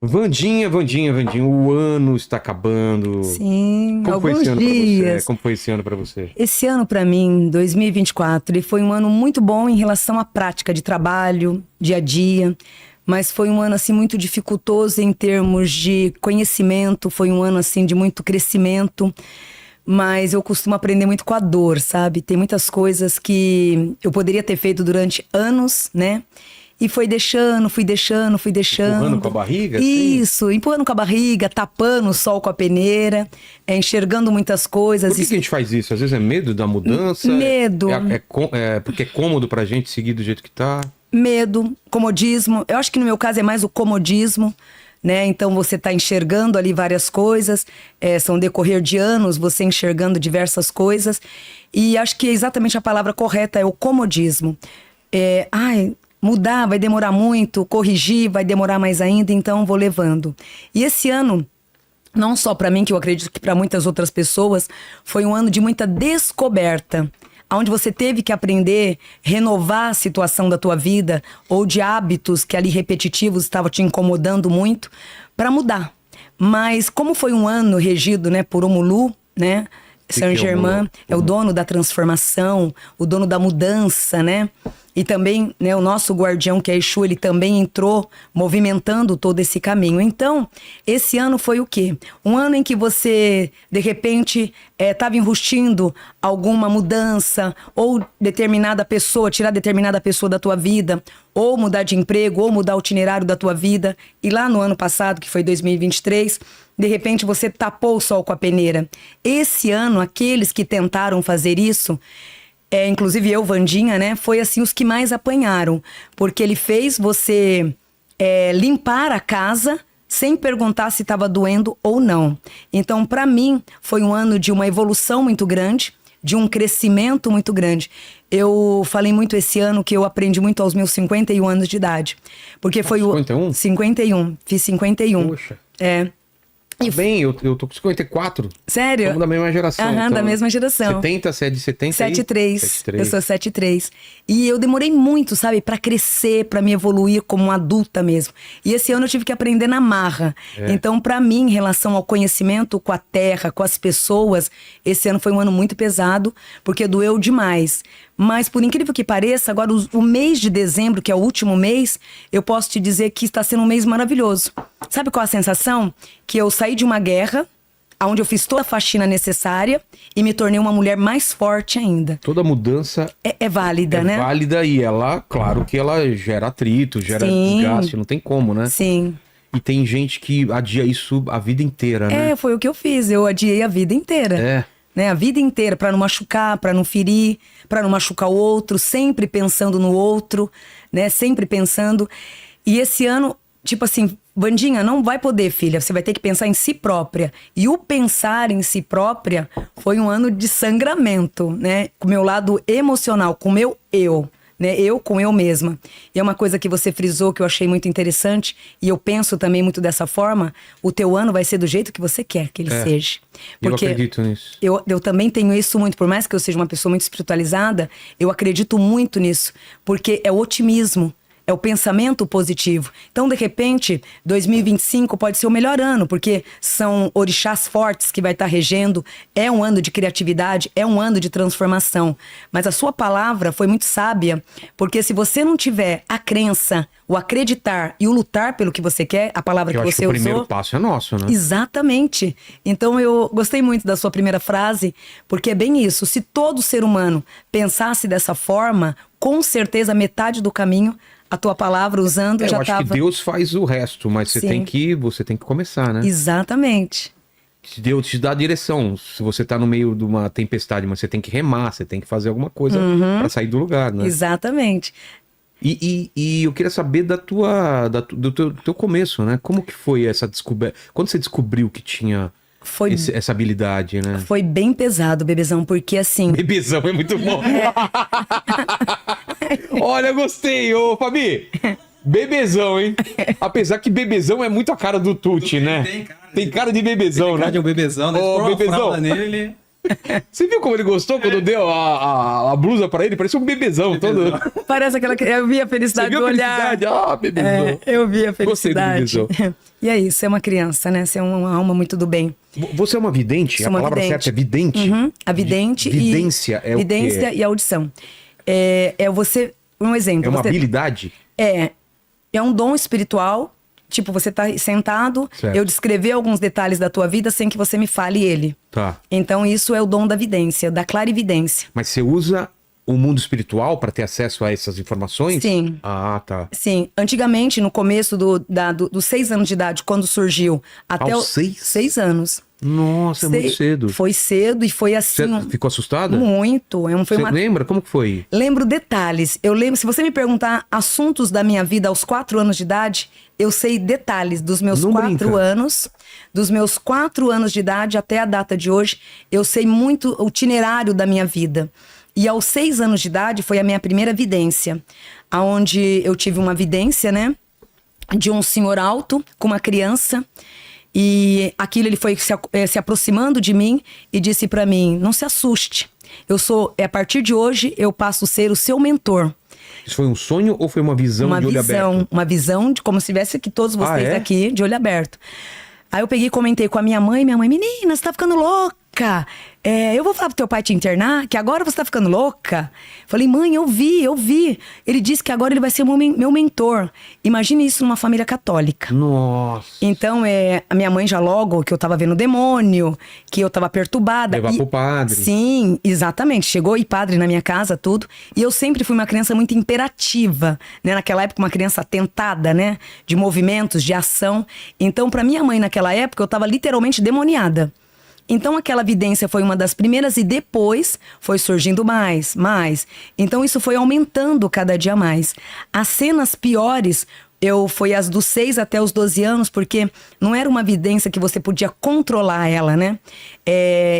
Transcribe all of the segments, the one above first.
Vandinha, o ano está acabando. Sim, Como foi alguns esse ano pra dias. você? Como foi esse ano para você? Esse ano, para mim, 2024, ele foi um ano muito bom em relação à prática de trabalho, dia a dia. Mas foi um ano, assim, muito dificultoso em termos de conhecimento. Foi um ano, assim, de muito crescimento. Mas eu costumo aprender muito com a dor, sabe? Tem muitas coisas que eu poderia ter feito durante anos, né? E fui deixando. Empurrando com a barriga? Assim? Isso, empurrando com a barriga, tapando o sol com a peneira, enxergando muitas coisas. Por que a gente faz isso? Às vezes é medo da mudança? Medo. Porque é cômodo pra gente seguir do jeito que tá? Medo, comodismo. Eu acho que no meu caso é mais o comodismo, né? Então você tá enxergando ali várias coisas, são decorrer de anos você enxergando diversas coisas. E acho que exatamente a palavra correta é o comodismo. Mudar vai demorar muito, corrigir vai demorar mais ainda, então vou levando. E esse ano, não só para mim, que eu acredito que para muitas outras pessoas, foi um ano de muita descoberta, onde você teve que aprender, renovar a situação da tua vida, ou de hábitos que ali repetitivos estavam te incomodando muito, para mudar. Mas como foi um ano regido, né, por Omulu, né? Saint-Germain é o dono da transformação, o dono da mudança, né? E também, né, o nosso guardião, que é Exu, ele também entrou movimentando todo esse caminho. Então, esse ano foi o quê? Um ano em que você, de repente, estava enrustindo alguma mudança, ou determinada pessoa, tirar determinada pessoa da tua vida, ou mudar de emprego, ou mudar o itinerário da tua vida. E lá no ano passado, que foi 2023, de repente você tapou o sol com a peneira. Esse ano, aqueles que tentaram fazer isso, inclusive eu, Vandinha, né? Foi assim os que mais apanharam. Porque ele fez você limpar a casa sem perguntar se estava doendo ou não. Então, para mim, foi um ano de uma evolução muito grande, de um crescimento muito grande. Eu falei muito esse ano que eu aprendi muito aos meus 51 anos de idade. Porque foi 51? 51, fiz 51. Poxa. E eu tô com 54. Sério? Somos da mesma geração. Aham, então, da mesma geração. 70, você é de 70? 73. Eu sou 73. E eu demorei muito, sabe, pra crescer, pra me evoluir como uma adulta mesmo. E esse ano eu tive que aprender na marra. Então, pra mim, em relação ao conhecimento com a terra, com as pessoas, esse ano foi um ano muito pesado, porque doeu demais. Mas, por incrível que pareça, agora o mês de dezembro, que é o último mês, eu posso te dizer que está sendo um mês maravilhoso. Sabe qual a sensação? Que eu saí de uma guerra, onde eu fiz toda a faxina necessária e me tornei uma mulher mais forte ainda. Toda mudança é válida, né? É válida e ela, claro que ela gera atrito, gera desgaste, não tem como, né? Sim. E tem gente que adia isso a vida inteira, né? Foi o que eu fiz, eu adiei a vida inteira. Né, a vida inteira, pra não machucar, pra não ferir, pra não machucar o outro, sempre pensando no outro, né? Sempre pensando. E esse ano, tipo assim, Vandinha, não vai poder, filha, você vai ter que pensar em si própria. E o pensar em si própria foi um ano de sangramento, né? Com o meu lado emocional, com o meu eu. Né? Eu com eu mesma. E é uma coisa que você frisou que eu achei muito interessante, e eu penso também muito dessa forma: o teu ano vai ser do jeito que você quer que ele seja. Porque eu acredito nisso. Eu também tenho isso muito, por mais que eu seja uma pessoa muito espiritualizada, eu acredito muito nisso, porque é o otimismo. É o pensamento positivo. Então, de repente, 2025 pode ser o melhor ano, porque são orixás fortes que vai estar regendo. É um ano de criatividade, é um ano de transformação. Mas a sua palavra foi muito sábia, porque se você não tiver a crença, o acreditar e o lutar pelo que você quer, a palavra que você usou... o primeiro passo é nosso, né? Exatamente. Então, eu gostei muito da sua primeira frase, porque é bem isso. Se todo ser humano pensasse dessa forma, com certeza metade do caminho... A tua palavra usando já estava... Eu acho que Deus faz o resto, mas você tem que começar, né? Exatamente. Deus te dá a direção. Se você tá no meio de uma tempestade, mas você tem que remar, você tem que fazer alguma coisa para sair do lugar, né? Exatamente. E eu queria saber do teu começo, né? Como que foi essa descoberta? Quando você descobriu que tinha essa habilidade, né? Foi bem pesado, bebezão, porque assim... Bebezão é muito bom. Olha, eu gostei, ô Fabi. Bebezão, hein? Apesar que bebezão é muito a cara do Tuti, né? Tem cara de bebezão, né? Tem cara de um bebezão, né? Ô, bebezão. Nele, Você viu como ele gostou quando deu a blusa pra ele? Parecia um bebezão todo. Parece aquela... Eu vi a felicidade do olhar. Ah, bebezão. Eu vi a felicidade. Gostei do bebezão. E é isso, é uma criança, né? Você é uma alma muito do bem. Você é uma vidente? Sou uma palavra vidente. certa é vidente? Uhum. A vidente Vidência é o quê? Vidência e audição. É você... Um exemplo. É uma habilidade? É um dom espiritual. Tipo, você tá sentado, certo. Eu descrever alguns detalhes da tua vida sem que você me fale ele. Tá. Então, isso é o dom da vidência, da clarividência. Mas você usa o mundo espiritual para ter acesso a essas informações? Sim. Ah, tá. Sim. Antigamente, no começo dos 6 anos de idade, quando surgiu, até os 6 anos. Nossa, é muito cedo. Foi cedo e foi assim... Você ficou assustada? Muito. Você lembra? Como que foi? Lembro detalhes. Eu lembro, se você me perguntar assuntos da minha vida aos 4 anos de idade, eu sei detalhes dos meus 4 anos. Dos meus 4 anos de idade até a data de hoje, eu sei muito o itinerário da minha vida. E aos 6 anos de idade foi a minha primeira vidência. Onde eu tive uma vidência, né? De um senhor alto com uma criança. E aquilo ele foi se aproximando de mim e disse pra mim, não se assuste. A partir de hoje, eu passo a ser o seu mentor. Isso foi um sonho ou foi uma visão de olho aberto? Uma visão de como se tivesse aqui todos vocês aqui de olho aberto. Aí eu peguei e comentei com a minha mãe, menina, você tá ficando louca. Eu vou falar pro teu pai te internar, que agora você tá ficando louca. Falei, mãe, eu vi. Ele disse que agora ele vai ser meu mentor. Imagine isso numa família católica. Nossa. Então, a minha mãe já logo, que eu tava vendo demônio, que eu tava perturbada. Levar pro padre. Sim, exatamente. Chegou e padre na minha casa, tudo. E eu sempre fui uma criança muito imperativa, né? Naquela época, uma criança atentada, né? De movimentos, de ação. Então, pra minha mãe, naquela época, eu tava literalmente demoniada. Então, aquela vidência foi uma das primeiras e depois foi surgindo mais. Então, isso foi aumentando cada dia mais. As cenas piores foi as dos 6 até os 12 anos, porque não era uma vidência que você podia controlar ela, né?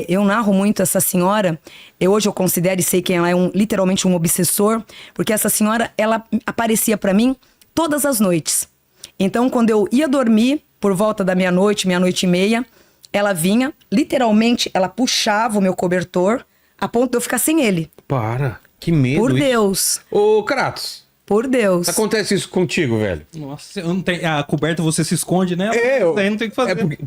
Eu narro muito essa senhora, hoje eu considero e sei que ela é literalmente um obsessor, porque essa senhora, ela aparecia pra mim todas as noites. Então, quando eu ia dormir, por volta da meia-noite e meia, ela vinha, literalmente, ela puxava o meu cobertor, a ponto de eu ficar sem ele. Para, que medo. Por Deus. Ô, Kratos. Por Deus. Acontece isso contigo, velho? Nossa, eu não tenho, a coberta você se esconde, né? Aí não tem o que fazer.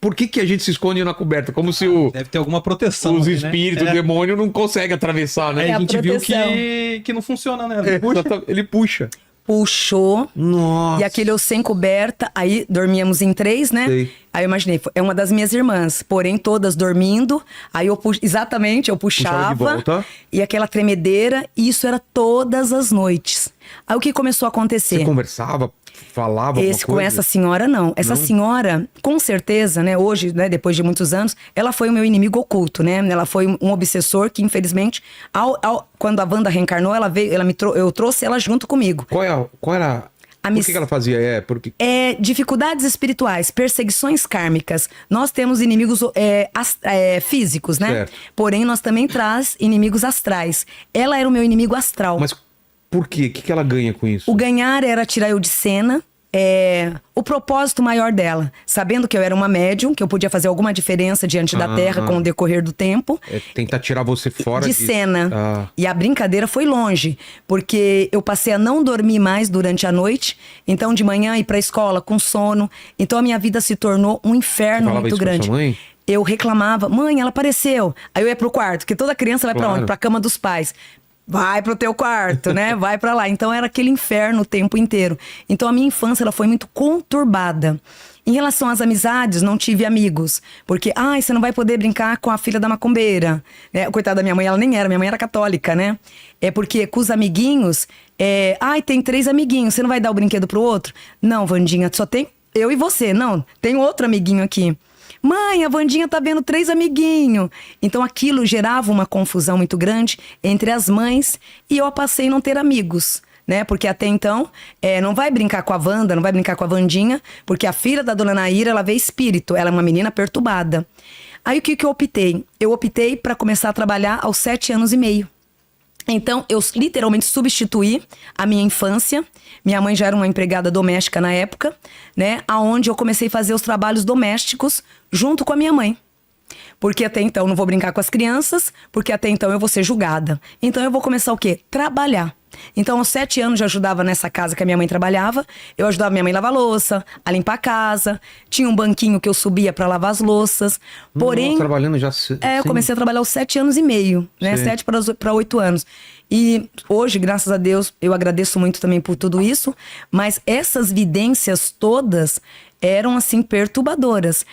Por que a gente se esconde na coberta? Como se deve ter alguma proteção. Os espíritos, o demônio não consegue atravessar, né? A gente viu que não funciona, né? Ele puxa. Puxou. Nossa. E aquele eu sem coberta. Aí dormíamos em 3, né? Sei. Aí eu imaginei, é uma das minhas irmãs, porém todas dormindo. Aí eu eu puxava. De volta. E aquela tremedeira, e isso era todas as noites. Aí o que começou a acontecer? Você conversava, falava alguma coisa? Com essa senhora, não. Essa senhora, com certeza, né, hoje, né, depois de muitos anos, ela foi o meu inimigo oculto, né? Ela foi um obsessor que, infelizmente, quando a Wanda reencarnou, ela veio, eu trouxe ela junto comigo. Qual era... Por que ela fazia? Dificuldades espirituais, perseguições kármicas. Nós temos inimigos físicos, né? Certo. Porém, nós também traz inimigos astrais. Ela era o meu inimigo astral. Mas por quê? O que ela ganha com isso? O ganhar era tirar eu de cena. O propósito maior dela, sabendo que eu era uma médium, que eu podia fazer alguma diferença diante da Terra com o decorrer do tempo. Tentar tirar você fora de cena. E a brincadeira foi longe, porque eu passei a não dormir mais durante a noite, então de manhã ir pra escola com sono. Então a minha vida se tornou um inferno muito grande. Com sua mãe? Eu reclamava, mãe, ela apareceu. Aí eu ia pro quarto, porque toda criança vai pra onde? Pra cama dos pais. Vai pro teu quarto, né? Vai pra lá. Então era aquele inferno o tempo inteiro. Então a minha infância ela foi muito conturbada. Em relação às amizades, não tive amigos. Porque, você não vai poder brincar com a filha da macumbeira. Coitada da minha mãe, ela nem era. Minha mãe era católica, né? Porque com os amiguinhos, tem 3 amiguinhos, você não vai dar o brinquedo pro outro? Não, Wandinha, só tem eu e você. Não, tem outro amiguinho aqui. Mãe, a Wandinha tá vendo 3 amiguinhos. Então aquilo gerava uma confusão muito grande entre as mães e eu passei a não ter amigos, né? Porque até então, não vai brincar com a Wanda, não vai brincar com a Wandinha, porque a filha da dona Naira, ela vê espírito, ela é uma menina perturbada. Aí o que eu optei? Eu optei para começar a trabalhar aos 7 anos e meio. Então, eu literalmente substituí a minha infância. Minha mãe já era uma empregada doméstica na época, né? Aonde eu comecei a fazer os trabalhos domésticos junto com a minha mãe. Porque até então eu não vou brincar com as crianças, porque até então eu vou ser julgada. Então eu vou começar o quê? Trabalhar. Então, aos 7 anos, eu ajudava nessa casa que a minha mãe trabalhava. Eu ajudava minha mãe a lavar louça, a limpar a casa. Tinha um banquinho que eu subia pra lavar as louças. Porém... trabalhando já... eu comecei a trabalhar aos 7 anos e meio, né? 7 para 8 anos. E hoje, graças a Deus, eu agradeço muito também por tudo isso. Mas essas vidências todas eram, assim, perturbadoras.